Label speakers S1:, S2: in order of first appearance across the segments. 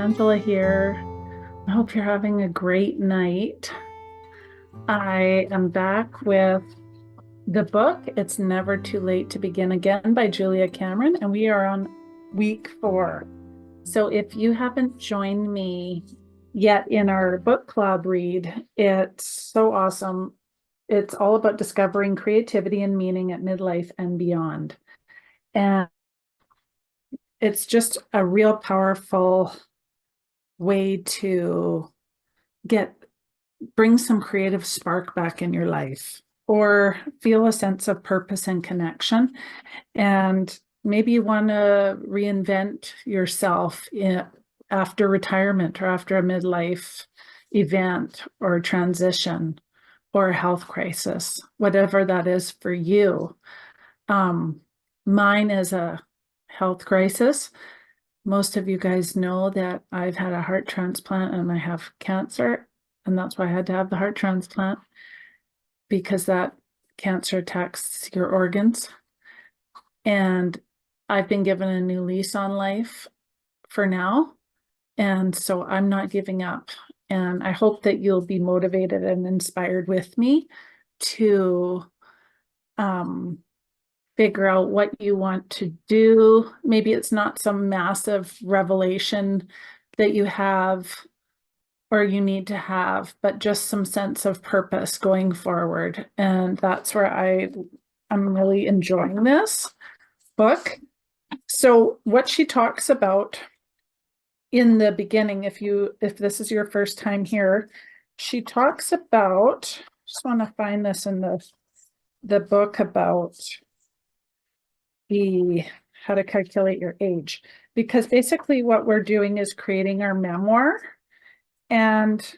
S1: Angela here. I hope you're having a great night. I am back with the book, It's Never Too Late to Begin Again by Julia Cameron, and we are on week 4. So if you haven't joined me yet in our book club read, it's so awesome. It's all about discovering creativity and meaning at midlife and beyond. And it's just a real powerful way to bring some creative spark back in your life or feel a sense of purpose and connection. And maybe you want to reinvent yourself after retirement or after a midlife event or transition or a health crisis, whatever that is for you. Mine is a health crisis. Most of you guys know that I've had a heart transplant and I have cancer, and that's why I had to have the heart transplant, because that cancer attacks your organs. And I've been given a new lease on life for now, and so I'm not giving up. And I hope that you'll be motivated and inspired with me to figure out what you want to do. Maybe it's not some massive revelation that you have or you need to have, but just some sense of purpose going forward. And that's where I'm really enjoying this book. So what she talks about in the beginning, if this is your first time here, she talks about, just want to find this in the book about how to calculate your age, because basically what we're doing is creating our memoir, and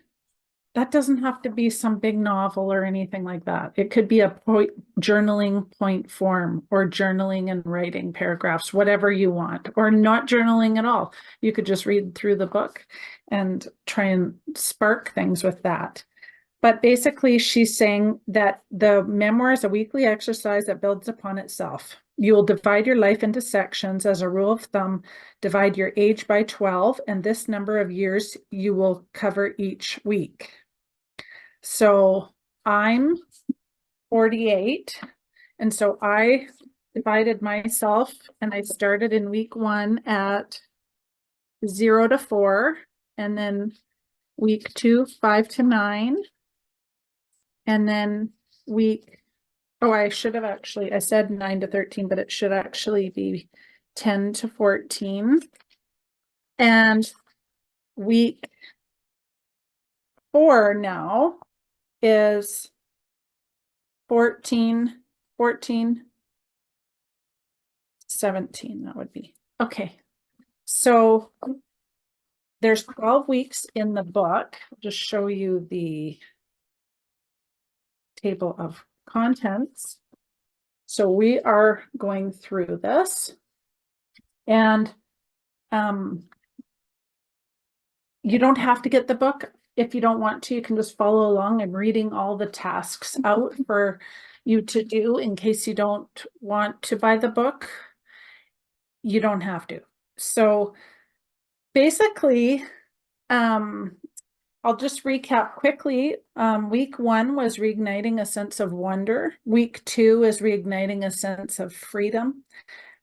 S1: that doesn't have to be some big novel or anything like that. It could be a journaling point form, or journaling and writing paragraphs, whatever you want, or not journaling at all. You could just read through the book and try and spark things with that. But basically, she's saying that the memoir is a weekly exercise that builds upon itself. You will divide your life into sections. As a rule of thumb, divide your age by 12, and this number of years you will cover each week. So I'm 48, and so I divided myself, and I started in week 1 at 0 to 4, and then week 2, 5 to 9, and then I should have I said 9 to 13, but it should actually be 10 to 14. And week 4 now is 14, 17, that would be. Okay, so there's 12 weeks in the book. I'll just show you the table of contents. So we are going through this, and you don't have to get the book. If you don't want to, you can just follow along. I'm reading all the tasks out for you to do in case you don't want to buy the book. You don't have to. So basically, I'll just recap quickly. Week 1 was reigniting a sense of wonder. Week 2 is reigniting a sense of freedom.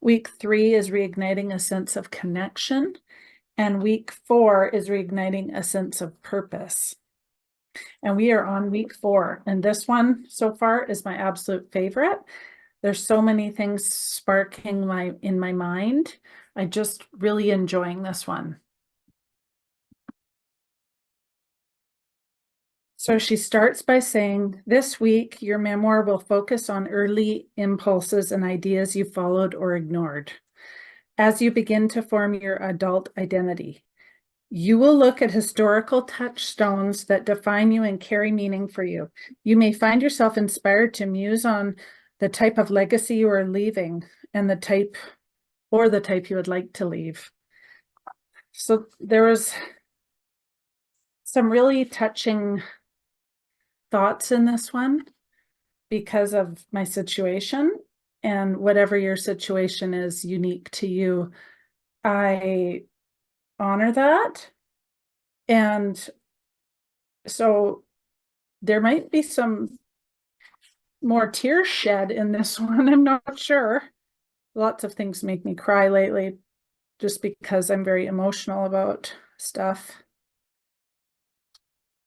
S1: Week 3 is reigniting a sense of connection. And week 4 is reigniting a sense of purpose. And we are on week 4. And this one so far is my absolute favorite. There's so many things sparking in my mind. I just really enjoying this one. So she starts by saying, this week, your memoir will focus on early impulses and ideas you followed or ignored. As you begin to form your adult identity, you will look at historical touchstones that define you and carry meaning for you. You may find yourself inspired to muse on the type of legacy you are leaving and the type you would like to leave. So there was some really touching thoughts in this one because of my situation, and whatever your situation is unique to you. I honor that. And so there might be some more tears shed in this one. I'm not sure. Lots of things make me cry lately just because I'm very emotional about stuff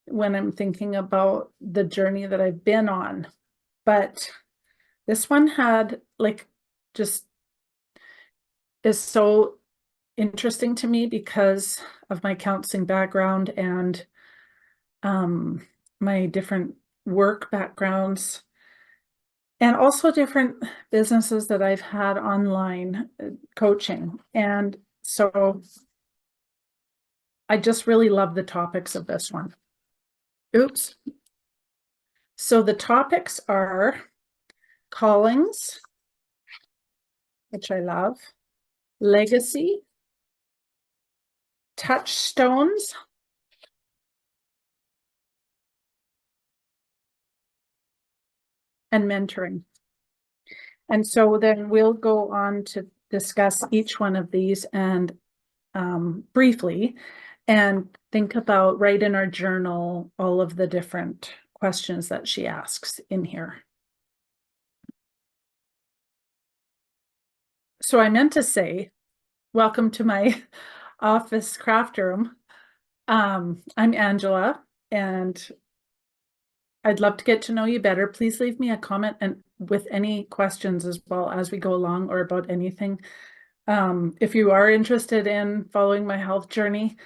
S1: when I'm thinking about the journey that I've been on. But this one had like just is so interesting to me because of my counseling background and my different work backgrounds and also different businesses that I've had online coaching. And so I just really love the topics of this one. Oops. So the topics are callings, which I love, legacy, touchstones, and mentoring. And so then we'll go on to discuss each one of these and briefly and think about, write in our journal all of the different questions that she asks in here. So I meant to say, welcome to my office craft room. I'm Angela, and I'd love to get to know you better. Please leave me a comment and with any questions as well as we go along or about anything. If you are interested in following my health journey,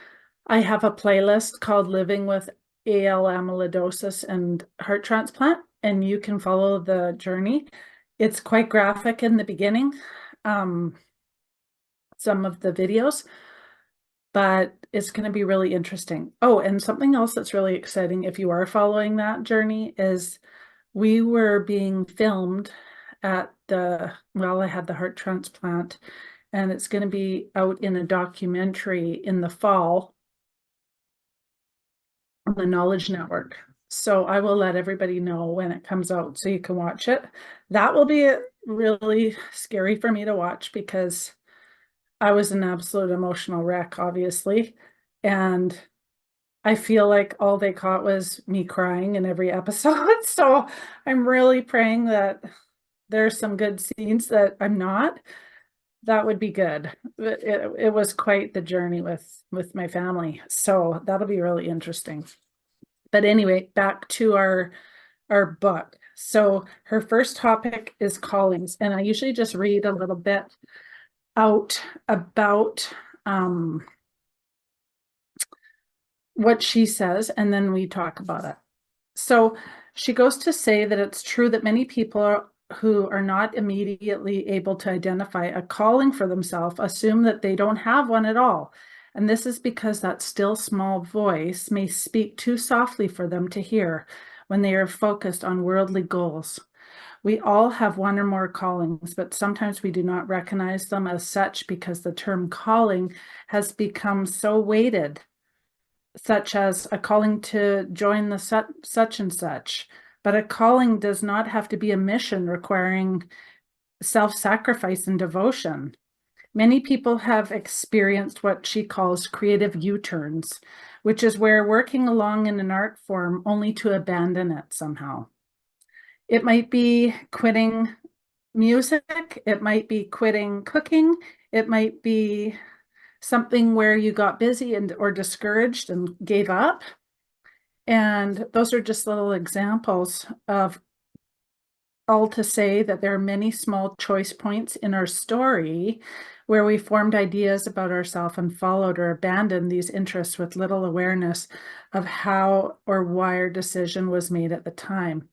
S1: I have a playlist called Living with AL Amyloidosis and Heart Transplant, and you can follow the journey. It's quite graphic in the beginning, some of the videos, but it's going to be really interesting. Oh, and something else that's really exciting if you are following that journey is we were being filmed at I had the heart transplant, and it's going to be out in a documentary in the fall on the Knowledge Network. So I will let everybody know when it comes out so you can watch it. That will be really scary for me to watch because I was an absolute emotional wreck, obviously. And I feel like all they caught was me crying in every episode. So I'm really praying that there's some good scenes that I'm not. That would be good. It was quite the journey with my family. So that'll be really interesting. But anyway, back to our book. So her first topic is callings, and I usually just read a little bit out about what she says, and then we talk about it. So she goes to say that it's true that many people who are not immediately able to identify a calling for themselves assume that they don't have one at all. And this is because that still small voice may speak too softly for them to hear when they are focused on worldly goals. We all have one or more callings, but sometimes we do not recognize them as such because the term calling has become so weighted, such as a calling to join the such and such. But a calling does not have to be a mission requiring self-sacrifice and devotion. Many people have experienced what she calls creative U-turns, which is where working along in an art form only to abandon it somehow. It might be quitting music, it might be quitting cooking, it might be something where you got busy and or discouraged and gave up. And those are just little examples of all to say that there are many small choice points in our story where we formed ideas about ourselves and followed or abandoned these interests with little awareness of how or why our decision was made at the time.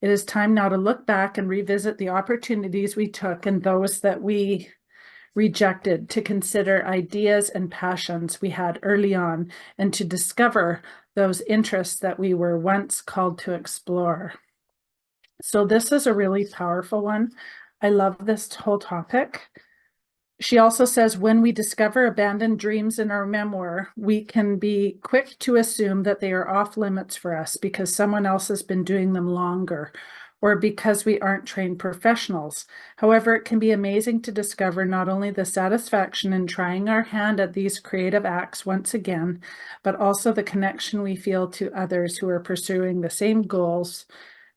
S1: It is time now to look back and revisit the opportunities we took and those that we rejected, to consider ideas and passions we had early on, and to discover those interests that we were once called to explore. So this is a really powerful one. I love this whole topic. She also says, when we discover abandoned dreams in our memoir, we can be quick to assume that they are off limits for us because someone else has been doing them longer, or because we aren't trained professionals. However, it can be amazing to discover not only the satisfaction in trying our hand at these creative acts once again, but also the connection we feel to others who are pursuing the same goals,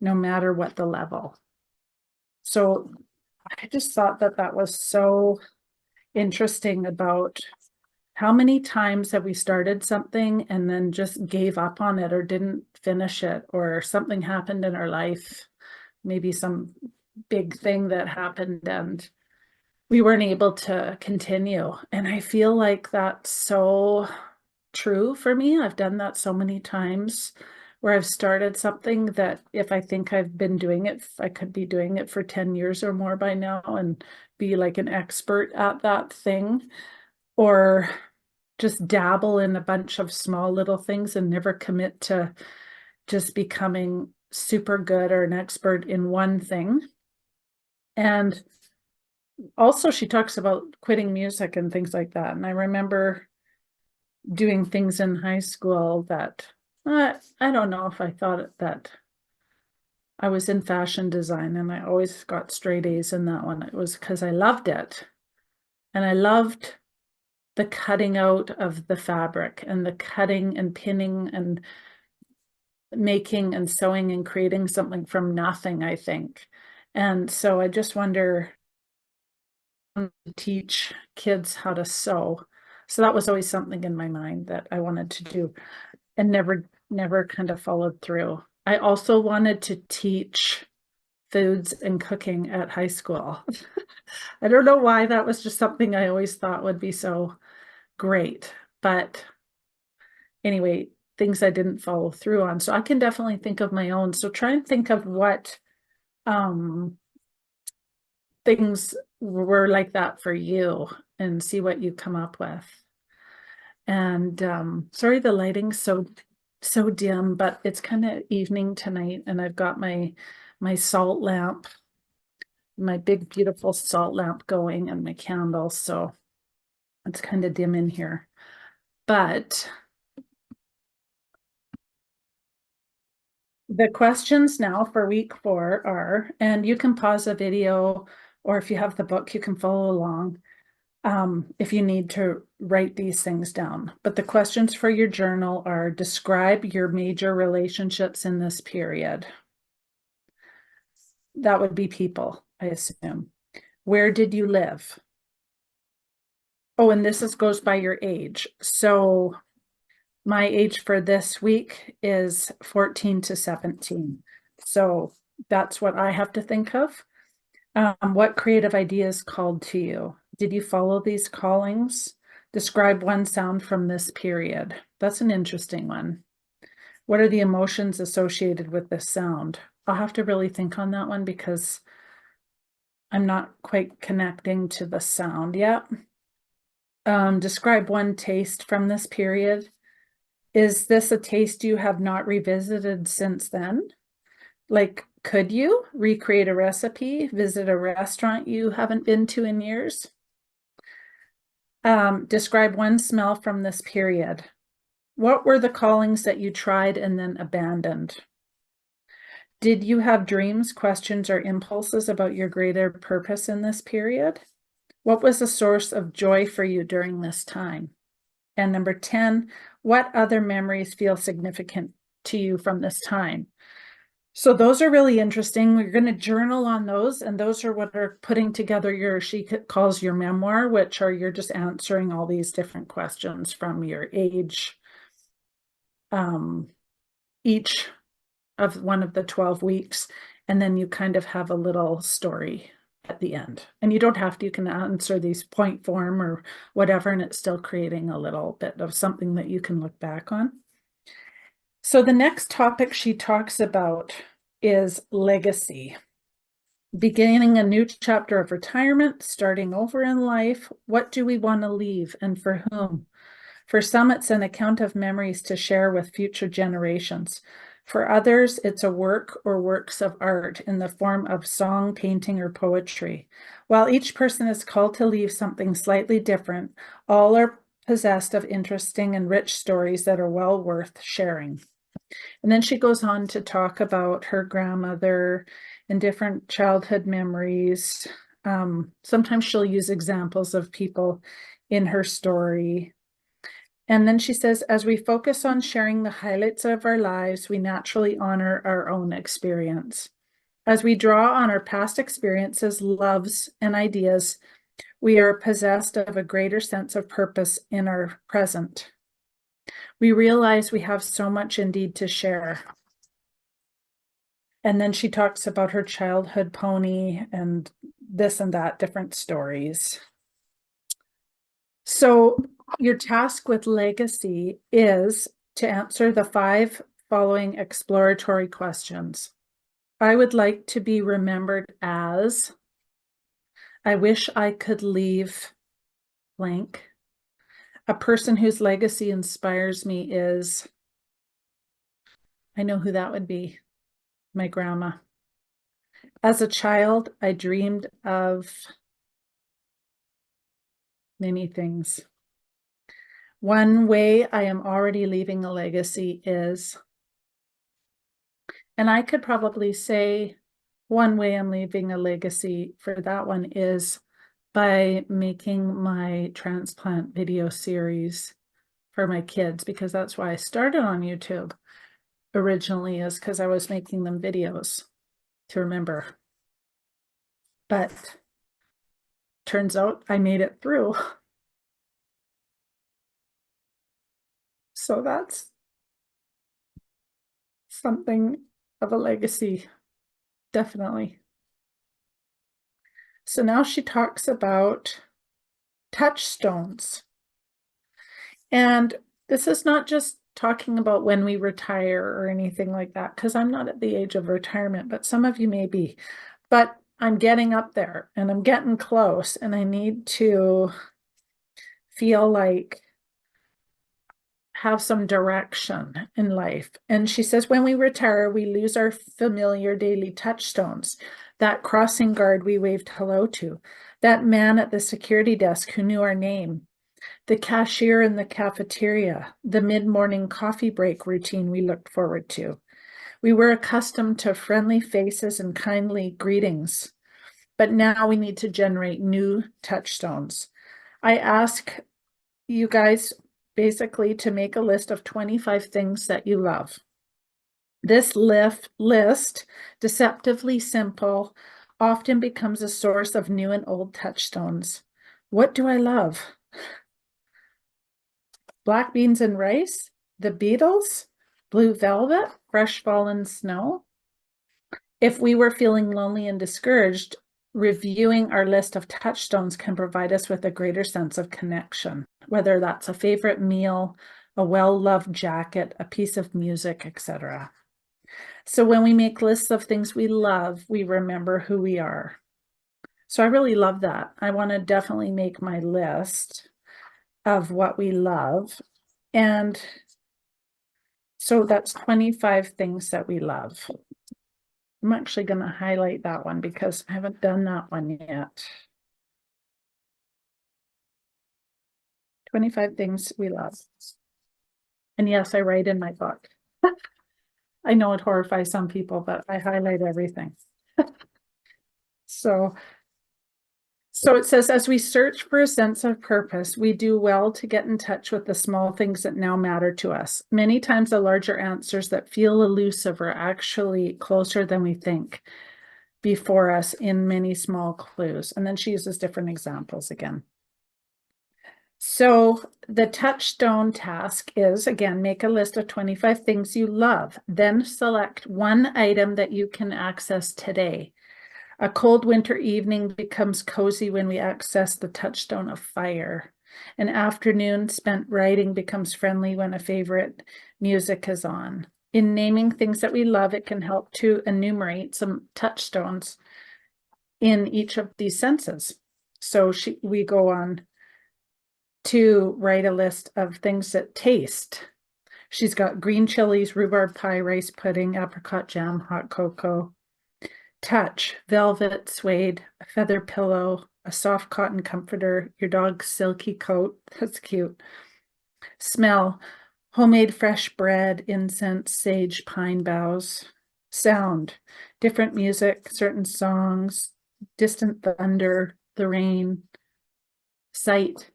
S1: no matter what the level. So I just thought that that was so interesting about how many times have we started something and then just gave up on it or didn't finish it, or something happened in our life, maybe some big thing that happened and we weren't able to continue. And I feel like that's so true for me. I've done that so many times where I've started something that if I think I've been doing it, I could be doing it for 10 years or more by now and be like an expert at that thing, or just dabble in a bunch of small little things and never commit to just becoming super good or an expert in one thing. And also she talks about quitting music and things like that. And I remember doing things in high school that I don't know if I thought that I was in fashion design, and I always got straight A's in that one. It was because I loved it. And I loved the cutting out of the fabric and the cutting and pinning and making and sewing and creating something from nothing, I think. And so I just wonder to teach kids how to sew. So that was always something in my mind that I wanted to do and never kind of followed through. I also wanted to teach foods and cooking at high school. I don't know why, that was just something I always thought would be so great. But anyway, things I didn't follow through on. So I can definitely think of my own. So try and think of what things were like that for you and see what you come up with. And sorry the lighting's so dim, but it's kind of evening tonight, and I've got my salt lamp, my big beautiful salt lamp going, and my candles, so it's kind of dim in here. But the questions now for week 4 are, and you can pause the video, or if you have the book, you can follow along if you need to write these things down. But the questions for your journal are: describe your major relationships in this period. That would be people, I assume. Where did you live? Oh, and this goes by your age. So my age for this week is 14 to 17. So that's what I have to think of. What creative ideas called to you? Did you follow these callings? Describe one sound from this period. That's an interesting one. What are the emotions associated with this sound? I'll have to really think on that one because I'm not quite connecting to the sound yet. Describe one taste from this period. Is this a taste you have not revisited since then? Like, could you recreate a recipe, visit a restaurant you haven't been to in years? Describe one smell from this period. What were the callings that you tried and then abandoned? Did you have dreams, questions, or impulses about your greater purpose in this period? What was a source of joy for you during this time? And number 10, what other memories feel significant to you from this time? So those are really interesting. We're going to journal on those, and those are what are putting together your, she calls your memoir, which are you're just answering all these different questions from your age, each of one of the 12 weeks, and then you kind of have a little story at the end. And you don't have to, you can answer these point form or whatever, and it's still creating a little bit of something that you can look back on. So the next topic she talks about is legacy. Beginning a new chapter of retirement, starting over in life. What do we want to leave and for whom? For some, it's an account of memories to share with future generations. For others, it's a work or works of art in the form of song, painting, or poetry. While each person is called to leave something slightly different, all are possessed of interesting and rich stories that are well worth sharing. And then she goes on to talk about her grandmother and different childhood memories. Sometimes she'll use examples of people in her story. And then she says, as we focus on sharing the highlights of our lives, we naturally honor our own experience. As we draw on our past experiences, loves, and ideas, we are possessed of a greater sense of purpose in our present. We realize we have so much indeed to share. And then she talks about her childhood pony and this and that, different stories. So your task with legacy is to answer the 5 following exploratory questions. I would like to be remembered as, I wish I could leave blank. A person whose legacy inspires me is, I know who that would be, my grandma. As a child, I dreamed of many things. One way I am already leaving a legacy is, and I could probably say one way I'm leaving a legacy for that one is by making my transplant video series for my kids, because that's why I started on YouTube originally, is because I was making them videos to remember. But turns out I made it through. So that's something of a legacy, definitely. So now she talks about touchstones. And this is not just talking about when we retire or anything like that, because I'm not at the age of retirement, but some of you may be. But I'm getting up there and I'm getting close, and I need to feel like have some direction in life. And she says, when we retire, we lose our familiar daily touchstones. That crossing guard we waved hello to, that man at the security desk who knew our name, the cashier in the cafeteria, the mid-morning coffee break routine we looked forward to. We were accustomed to friendly faces and kindly greetings, but now we need to generate new touchstones. I ask you guys basically to make a list of 25 things that you love. This list, deceptively simple, often becomes a source of new and old touchstones. What do I love? Black beans and rice, the Beatles, Blue Velvet, fresh fallen snow. If we were feeling lonely and discouraged, reviewing our list of touchstones can provide us with a greater sense of connection, whether that's a favorite meal, a well-loved jacket, a piece of music, etc. So when we make lists of things we love, we remember who we are. So I really love that. I want to definitely make my list of what we love. And so that's 25 things that we love. I'm actually going to highlight that one because I haven't done that one yet. 25 things we love. And yes, I write in my book. I know it horrifies some people, but I highlight everything. So it says, as we search for a sense of purpose, we do well to get in touch with the small things that now matter to us. Many times the larger answers that feel elusive are actually closer than we think before us in many small clues. And then she uses different examples again. So the touchstone task is, again, make a list of 25 things you love. Then select one item that you can access today. A cold winter evening becomes cozy when we access the touchstone of fire. An afternoon spent writing becomes friendly when a favorite music is on. In naming things that we love, it can help to enumerate some touchstones in each of these senses. So we go on to write a list of things that taste. She's got green chilies, rhubarb pie, rice pudding, apricot jam, hot cocoa. Touch, velvet, suede, a feather pillow, a soft cotton comforter, your dog's silky coat. That's cute. Smell, Homemade fresh bread, incense, sage, pine boughs. Sound, different music, certain songs, distant thunder, the rain. Sight,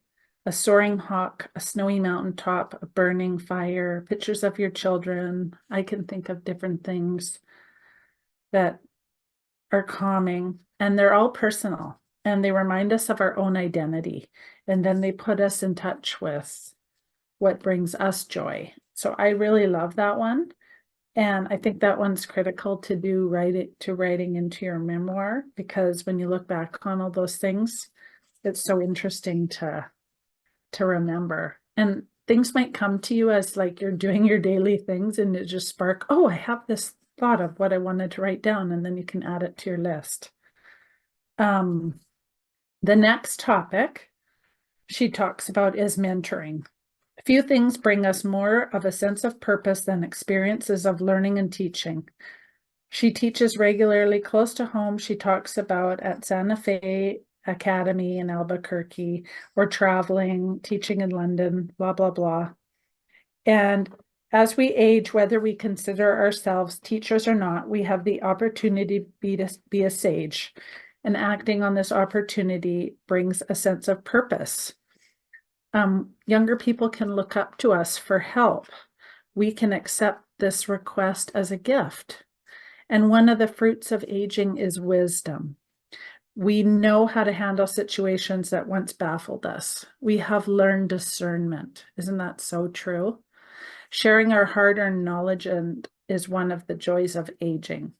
S1: a soaring hawk, a snowy mountaintop, a burning fire, pictures of your children. I can think of different things that are calming, and they're all personal, and they remind us of our own identity. And then they put us in touch with what brings us joy. So I really love that one. And I think that one's critical to do writing into your memoir, because when you look back on all those things, it's so interesting to remember. And things might come to you as like you're doing your daily things and it just spark, oh, I have this thought of what I wanted to write down, and then you can add it to your list. The next topic she talks about is mentoring. Few things bring us more of a sense of purpose than experiences of learning and teaching. She teaches regularly close to home. She talks about at Santa Fe Academy in Albuquerque, or traveling, teaching in London, blah, blah, blah. And as we age, whether we consider ourselves teachers or not, we have the opportunity to be a sage. And acting on this opportunity brings a sense of purpose. Younger people can look up to us for help. We can accept this request as a gift. And one of the fruits of aging is wisdom. We know how to handle situations that once baffled us. We have learned discernment. Isn't that so true? Sharing our hard-earned knowledge is one of the joys of aging.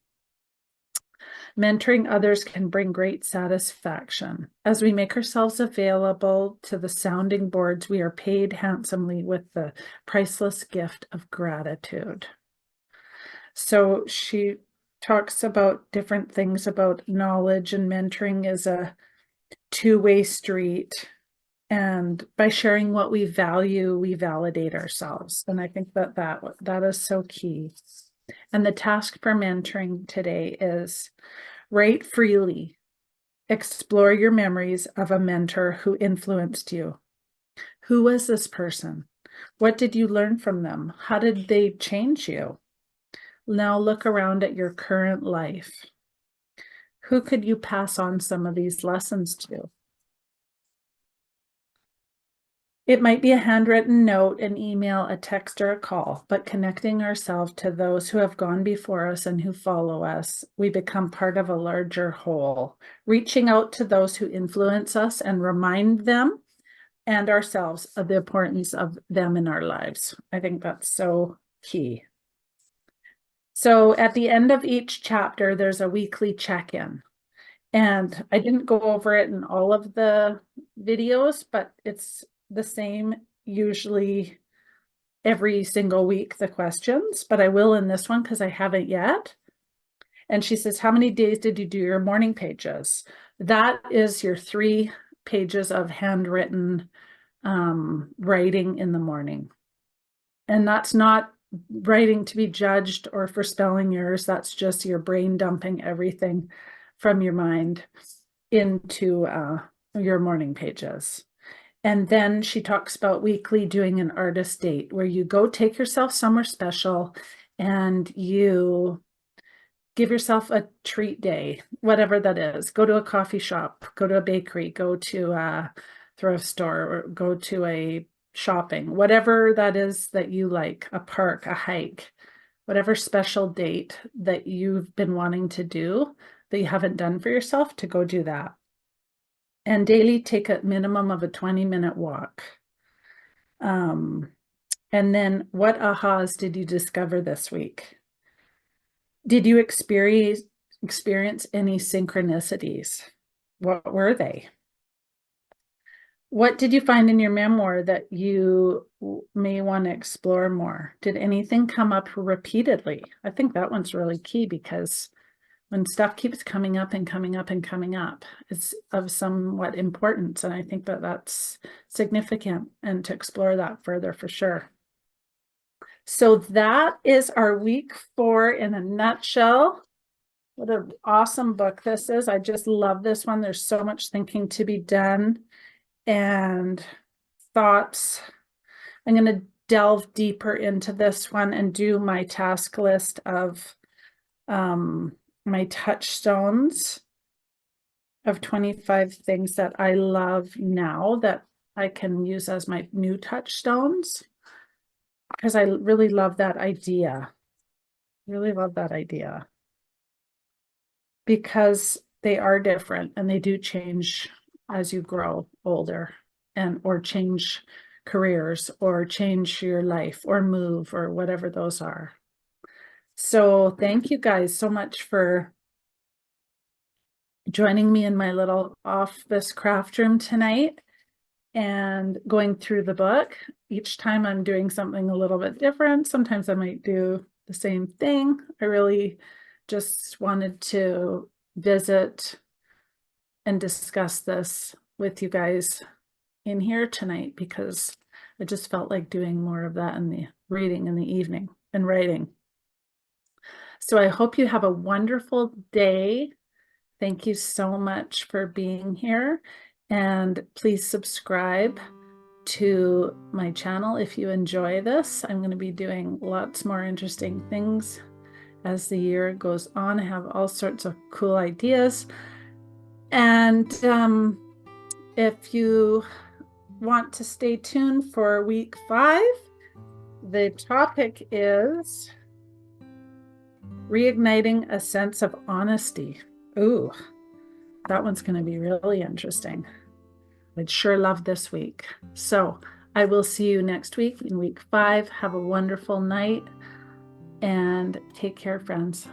S1: Mentoring others can bring great satisfaction. As we make ourselves available to the sounding boards, we are paid handsomely with the priceless gift of gratitude. So she talks about different things about knowledge, and mentoring is a two-way street. And by sharing what we value, we validate ourselves. And I think that is so key. And the task for mentoring today is write freely. Explore your memories of a mentor who influenced you. Who was this person? What did you learn from them? How did they change you? Now look around at your current life. Who could you pass on some of these lessons to? It might be a handwritten note, an email, a text, or a call, but connecting ourselves to those who have gone before us and who follow us, we become part of a larger whole. Reaching out to those who influence us and remind them and ourselves of the importance of them in our lives. I think that's so key. So at the end of each chapter, there's a weekly check-in. And I didn't go over it in all of the videos, but it's the same usually every single week, the questions, but I will in this one because I haven't yet. And she says, how many days did you do your morning pages? That is your 3 pages of handwritten writing in the morning. And that's not writing to be judged or for spelling errors. That's just your brain dumping everything from your mind into your morning pages. And then she talks about weekly doing an artist date, where you go take yourself somewhere special and you give yourself a treat day, whatever that is. Go to a coffee shop, go to a bakery, go to a thrift store, or go to a shopping, whatever that is that you like, a park, a hike, whatever special date that you've been wanting to do that you haven't done for yourself, to go do that. And daily take a minimum of a 20-minute walk. And then what ahas did you discover this week? Did you experience any synchronicities? What were they? What did you find in your memoir that you may want to explore more? Did anything come up repeatedly? I think that one's really key, because when stuff keeps coming up and coming up and coming up, it's of somewhat importance. And I think that that's significant, and to explore that further for sure. So that is our week 4 in a nutshell. What an awesome book this is. I just love this one. There's so much thinking to be done and thoughts. I'm going to delve deeper into this one and do my task list of my touchstones of 25 things that I love now that I can use as my new touchstones, because I really love that idea. Really love that idea. Because they are different and they do change as you grow older and or change careers or change your life or move or whatever those are. So thank you guys so much for joining me in my little office craft room tonight and going through the book. Each time I'm doing something a little bit different. Sometimes I might do the same thing. I really just wanted to visit and discuss this with you guys in here tonight because I just felt like doing more of that in the reading in the evening and writing. So I hope you have a wonderful day. Thank you so much for being here, and please subscribe to my channel if you enjoy this. I'm going to be doing lots more interesting things as the year goes on. I have all sorts of cool ideas. And if you want to stay tuned for week 5, the topic is reigniting a sense of honesty. Ooh, that one's going to be really interesting. I'd sure love this week. So I will see you next week in week 5. Have a wonderful night and take care, friends.